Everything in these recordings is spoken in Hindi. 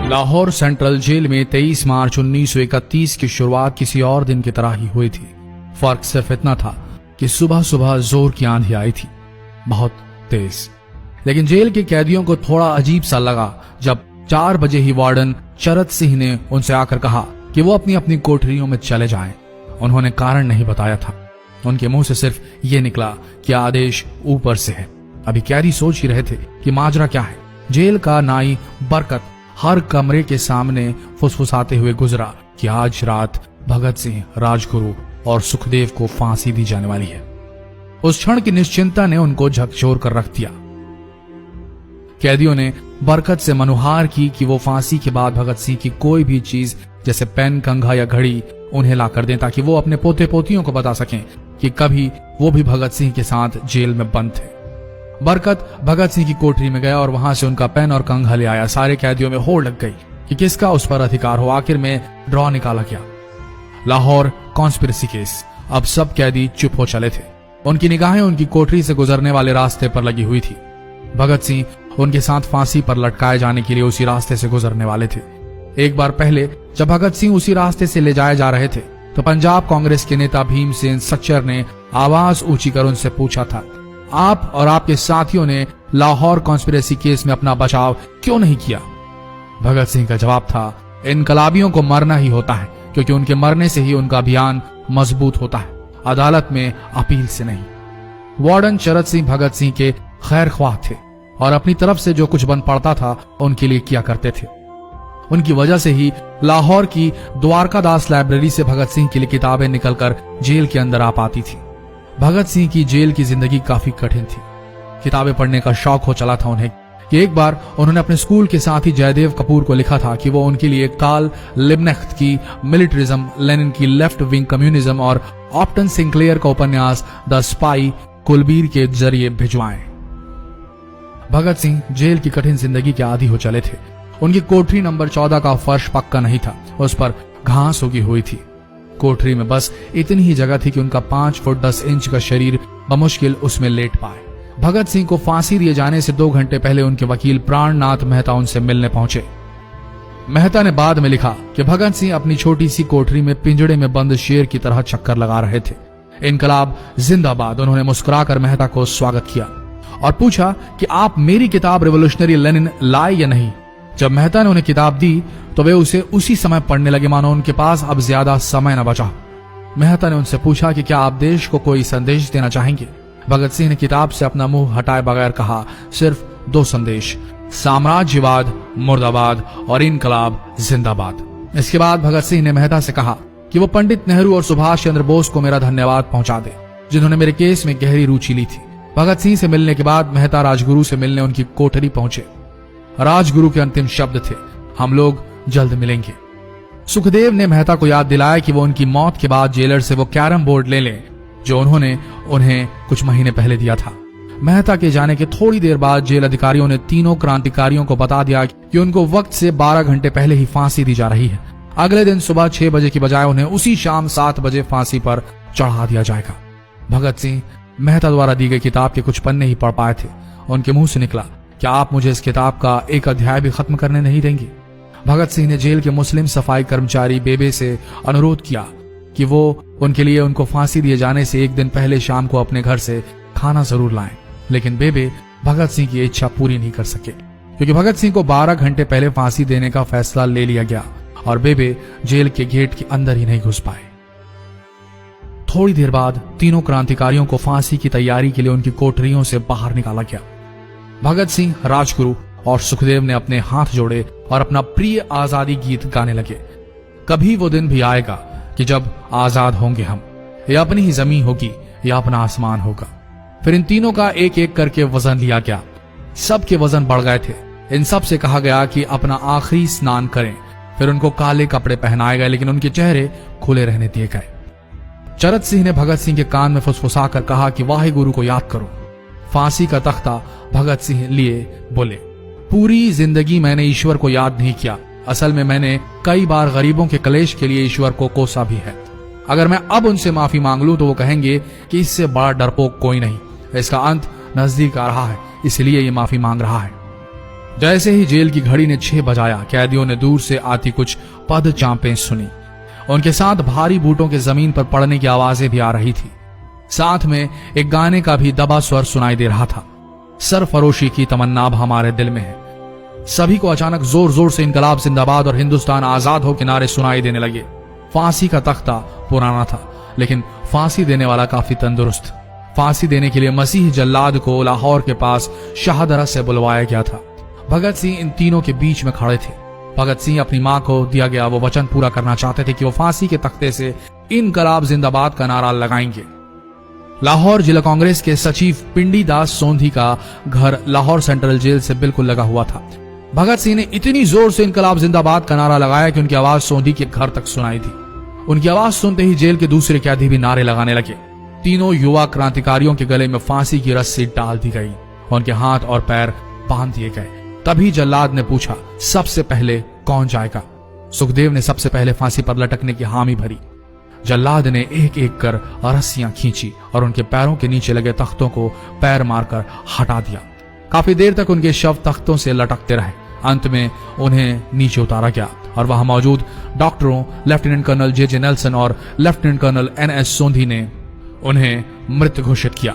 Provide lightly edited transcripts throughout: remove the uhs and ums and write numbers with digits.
लाहौर सेंट्रल जेल में 23 मार्च 1931 की शुरुआत किसी और दिन की तरह ही हुई थी। फर्क सिर्फ इतना था कि सुबह सुबह जोर की आंधी आई थी, बहुत तेज। लेकिन जेल के कैदियों को थोड़ा अजीब सा लगा जब 4 बजे ही वार्डन चरत सिंह ने उनसे आकर कहा कि वो अपनी अपनी कोठरियों में चले जाएं। उन्होंने कारण नहीं बताया था। उनके मुंह से सिर्फ ये निकला कि आदेश ऊपर से है। अभी कैदी सोच ही रहे थे कि माजरा क्या है। जेल का नाई बरकत हर कमरे के सामने फुसफुसाते हुए गुजरा कि आज रात भगत सिंह, राजगुरु और सुखदेव को फांसी दी जाने वाली है। उस क्षण की निश्चिंता ने उनको झकझोर कर रख दिया। कैदियों ने बरकत से मनुहार की कि वो फांसी के बाद भगत सिंह की कोई भी चीज जैसे पेन, कंघा या घड़ी उन्हें ला कर दें ताकि वो अपने पोते पोतियों को बता सकें कि कभी वो भी भगत सिंह के साथ जेल में बंद थे। बरकत भगत सिंह की कोठरी में गया और वहां से उनका पेन और कंघा ले आया। सारे कैदियों में होड़ लग गई कि किसका उस पर अधिकार हो। आखिर में ड्रॉ निकाला गया, लाहौर कॉन्स्पिरेसी केस। अब सब कैदी चुप हो चले थे। उनकी निगाहें उनकी कोठरी से गुजरने वाले रास्ते पर लगी हुई थी। भगत सिंह उनके साथ फांसी पर लटकाए जाने के लिए उसी रास्ते से गुजरने वाले थे। एक बार पहले जब भगत सिंह उसी रास्ते से ले जाए जा रहे थे तो पंजाब कांग्रेस के नेता भीमसेन सच्चर ने आवाज ऊंची कर उनसे पूछा था, आप और आपके साथियों ने लाहौर कॉन्स्पिरेसी केस में अपना बचाव क्यों नहीं किया? भगत सिंह का जवाब था, इनकलाबियों को मरना ही होता है क्योंकि उनके मरने से ही उनका अभियान मजबूत होता है, अदालत में अपील से नहीं। वार्डन चरत सिंह भगत सिंह के खैर ख्वाह थे और अपनी तरफ से जो कुछ बन पड़ता था उनके लिए किया करते थे। उनकी वजह से ही लाहौर की द्वारकादास लाइब्रेरी से भगत सिंह के लिए किताबें निकलकर जेल के अंदर आ पाती थी। भगत सिंह की जेल की जिंदगी काफी कठिन थी। किताबें पढ़ने का शौक हो चला था उन्हें कि एक बार उन्होंने अपने स्कूल के साथी जयदेव कपूर को लिखा था कि वो उनके लिए कार्ल लिब्नेख्त की मिलिट्रिज्म, लेनिन की लेफ्ट विंग कम्युनिज्म और ऑप्टन सिंक्लेयर का उपन्यास द स्पाई कुलबीर के जरिए भिजवाएं। भगत सिंह जेल की कठिन जिंदगी के आदी हो चले थे। उनकी कोठरी नंबर 14 का फर्श पक्का नहीं था, उस पर घास उगी हुई थी। कोठरी में बस इतनी ही जगह थी कि उनका 5 फुट 10 इंच का शरीर बमुश्किल उसमें लेट पाए। भगत सिंह को फांसी दिए जाने से 2 घंटे पहले उनके वकील प्राणनाथ मेहता उनसे मिलने पहुंचे। मेहता ने बाद में लिखा कि भगत सिंह अपनी छोटी सी कोठरी में पिंजड़े में बंद शेर की तरह चक्कर लगा रहे थे। इनकलाब जिंदाबाद। उन्होंने मुस्कुराकर मेहता को स्वागत किया और पूछा कि आप मेरी किताब रिवोल्यूशनरी लेनिन लाए या नहीं। जब मेहता ने उन्हें किताब दी तो वे उसे उसी समय पढ़ने लगे मानो उनके पास अब ज्यादा समय न बचा। मेहता ने उनसे पूछा कि क्या आप देश को कोई संदेश देना चाहेंगे। भगत सिंह ने किताब से अपना मुंह हटाए बगैर कहा, सिर्फ 2 संदेश, साम्राज्यवाद मुर्दाबाद और इनकलाब जिंदाबाद। इसके बाद भगत सिंह ने मेहता से कहा कि वो पंडित नेहरू और सुभाष चंद्र बोस को मेरा धन्यवाद पहुंचा दे जिन्होंने मेरे केस में गहरी रुचि ली थी। भगत सिंह से मिलने के बाद मेहता राजगुरु से मिलने उनकी कोठरी पहुंचे। राजगुरु के अंतिम शब्द थे, हम लोग जल्द मिलेंगे। सुखदेव ने मेहता को याद दिलाया कि वो उनकी मौत के बाद जेलर से वो कैरम बोर्ड ले लें जो उन्होंने उन्हें कुछ महीने पहले दिया था। मेहता के जाने के थोड़ी देर बाद जेल अधिकारियों ने तीनों क्रांतिकारियों को बता दिया कि उनको वक्त से 12 घंटे पहले ही फांसी दी जा रही है। अगले दिन सुबह 6 बजे की बजाय उन्हें उसी शाम 7 बजे फांसी पर चढ़ा दिया जाएगा। भगत सिंह मेहता द्वारा दी गई किताब के कुछ पन्ने ही पढ़ पाए थे। उनके मुंह से निकला, क्या आप मुझे इस किताब का एक अध्याय भी खत्म करने नहीं देंगे? भगत सिंह ने जेल के मुस्लिम सफाई कर्मचारी बेबे से अनुरोध किया कि वो उनके लिए उनको फांसी दिए जाने से 1 दिन पहले शाम को अपने घर से खाना जरूर लाएं। लेकिन बेबे भगत सिंह की इच्छा पूरी नहीं कर सके क्योंकि भगत सिंह को 12 घंटे पहले फांसी देने का फैसला ले लिया गया और बेबे जेल के गेट के अंदर ही नहीं घुस पाए। थोड़ी देर बाद तीनों क्रांतिकारियों को फांसी की तैयारी के लिए उनकी कोठरियों से बाहर निकाला गया। भगत सिंह, राजगुरु और सुखदेव ने अपने हाथ जोड़े और अपना प्रिय आजादी गीत गाने लगे। कभी वो दिन भी आएगा कि जब आजाद होंगे हम, या अपनी ही जमीन होगी या अपना आसमान होगा। फिर इन तीनों का एक एक करके वजन लिया गया। सबके वजन बढ़ गए थे। इन सब से कहा गया कि अपना आखिरी स्नान करें। फिर उनको काले कपड़े पहनाए गए लेकिन उनके चेहरे खुले रहने दिए गए। चरत सिंह ने भगत सिंह के कान में फुसफुसा कर कहा कि वाहे गुरु को याद करो। फांसी का तख्ता भगत सिंह लिए बोले, पूरी जिंदगी मैंने ईश्वर को याद नहीं किया। असल में मैंने कई बार गरीबों के कलेश के लिए ईश्वर को कोसा भी है। अगर मैं अब उनसे माफी मांग लूं तो वो कहेंगे कि इससे बड़ा डरपोक कोई नहीं। इसका अंत नजदीक आ रहा है, इसलिए ये माफी मांग रहा है। जैसे ही जेल की घड़ी ने 6 बजाया, कैदियों ने दूर से आती कुछ पद चांपें सुनी। उनके साथ भारी बूटों के जमीन पर पड़ने की आवाजें भी आ रही थी। साथ में एक गाने का भी दबा स्वर सुनाई दे रहा था। सरफरोशी की तमन्ना अब हमारे दिल में है। सभी को अचानक जोर जोर से इनकलाब जिंदाबाद और हिंदुस्तान आजाद हो किनारे सुनाई देने लगे। फांसी का तख्ता पुराना था, लेकिन फांसी देने वाला काफी तंदुरुस्त। फांसी देने के लिए मसीह जल्लाद को लाहौर के पास शाहदरा से बुलवाया गया था। भगत सिंह इन तीनों के बीच में खड़े थे। भगत सिंह अपनी मां को दिया गया वो वचन पूरा करना चाहते थे कि वो फांसी के तख्ते से इनकलाब जिंदाबाद का नारा लगाएंगे। लाहौर जिला कांग्रेस के सचिव पिंडी दास सोंधी का घर लाहौर सेंट्रल जेल से बिल्कुल लगा हुआ था। भगत सिंह ने इतनी जोर से इनकलाब जिंदाबाद का नारा लगाया कि उनकी आवाज सोंधी के घर तक सुनाई दी। उनकी आवाज सुनते ही जेल के दूसरे कैदी भी नारे लगाने लगे। तीनों युवा क्रांतिकारियों के गले में फांसी की रस्सी डाल दी गई, उनके हाथ और पैर बांध दिए गए। तभी जल्लाद ने पूछा, सबसे पहले कौन जाएगा? सुखदेव ने सबसे पहले फांसी पर लटकने की हामी भरी। जल्लाद ने एक एक कर रस्सियां खींची और उनके पैरों के नीचे लगे तख्तों को पैर मारकर हटा दिया। काफी देर तक उनके शव तख्तों से लटकते रहे। अंत में उन्हें नीचे उतारा गया और वहां मौजूद डॉक्टरों लेफ्टिनेंट कर्नल जे नेल्सन और लेफ्टिनेंट कर्नल NS सोंधी ने उन्हें मृत घोषित किया।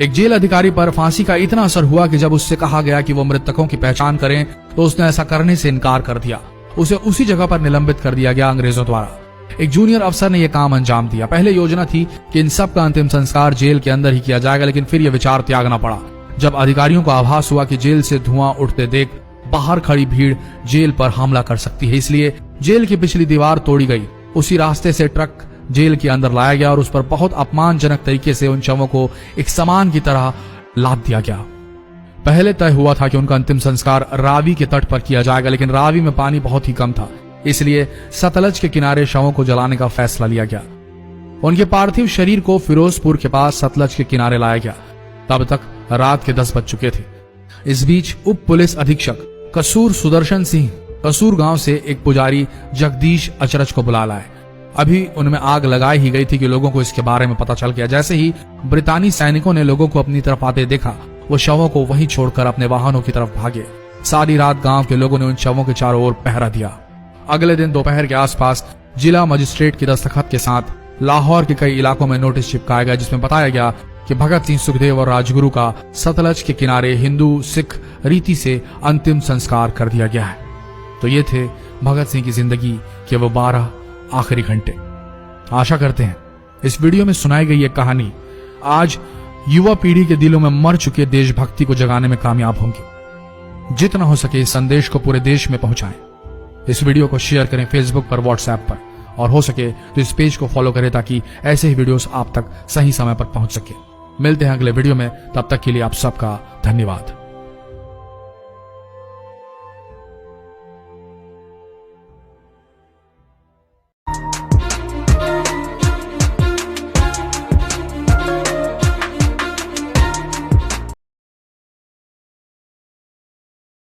एक जेल अधिकारी पर फांसी का इतना असर हुआ कि जब उससे कहा गया कि वो मृतकों की पहचान करें तो उसने ऐसा करने से इनकार कर दिया। उसे उसी जगह पर निलंबित कर दिया गया अंग्रेजों द्वारा। एक जूनियर अफसर ने यह काम अंजाम दिया। पहले योजना थी कि इन सब का अंतिम संस्कार जेल के अंदर ही किया जाएगा, लेकिन फिर यह विचार त्यागना पड़ा जब अधिकारियों को आभास हुआ कि जेल से धुआं उठते देख बाहर खड़ी भीड़ जेल पर हमला कर सकती है। इसलिए जेल की पिछली दीवार तोड़ी गई। उसी रास्ते से ट्रक जेल के अंदर लाया गया और उस पर बहुत अपमानजनक तरीके से उन शवों को एक सामान की तरह लाद दिया गया। पहले तय हुआ था कि उनका अंतिम संस्कार रावी के तट पर किया जाएगा, लेकिन रावी में पानी बहुत ही कम था, इसलिए सतलज के किनारे शवों को जलाने का फैसला लिया गया। उनके पार्थिव शरीर को फिरोजपुर के पास सतलज के किनारे लाया गया। तब तक रात के 10 बज चुके थे। इस बीच उप पुलिस अधीक्षक कसूर सुदर्शन सिंह कसूर गांव से एक पुजारी जगदीश अचरज को बुला लाए। अभी उनमें आग लगाई ही गई थी कि लोगों को इसके बारे में पता चल गया। जैसे ही ब्रितानी सैनिकों ने लोगों को अपनी तरफ आते देखा, वो शवों को वहीं छोड़कर अपने वाहनों की तरफ भागे। सारी रात गांव के लोगों ने उन शवों के चारों ओर पहरा दिया। अगले दिन दोपहर के आसपास जिला मजिस्ट्रेट की दस्तखत के साथ लाहौर के कई इलाकों में नोटिस चिपकाया गया, जिसमें बताया गया कि भगत सिंह, सुखदेव और राजगुरु का सतलज के किनारे हिंदू सिख रीति से अंतिम संस्कार कर दिया गया है। तो ये थे भगत सिंह की जिंदगी के वो 12 आखिरी घंटे। आशा करते हैं इस वीडियो में सुनाई गई ये कहानी आज युवा पीढ़ी के दिलों में मर चुके देशभक्ति को जगाने में कामयाब होंगी। जितना हो सके इस संदेश को पूरे देश में पहुंचाएं। इस वीडियो को शेयर करें फेसबुक पर, व्हाट्सएप पर, और हो सके तो इस पेज को फॉलो करें ताकि ऐसे ही वीडियोस आप तक सही समय पर पहुंच सके। मिलते हैं अगले वीडियो में, तब तक के लिए आप सबका धन्यवाद।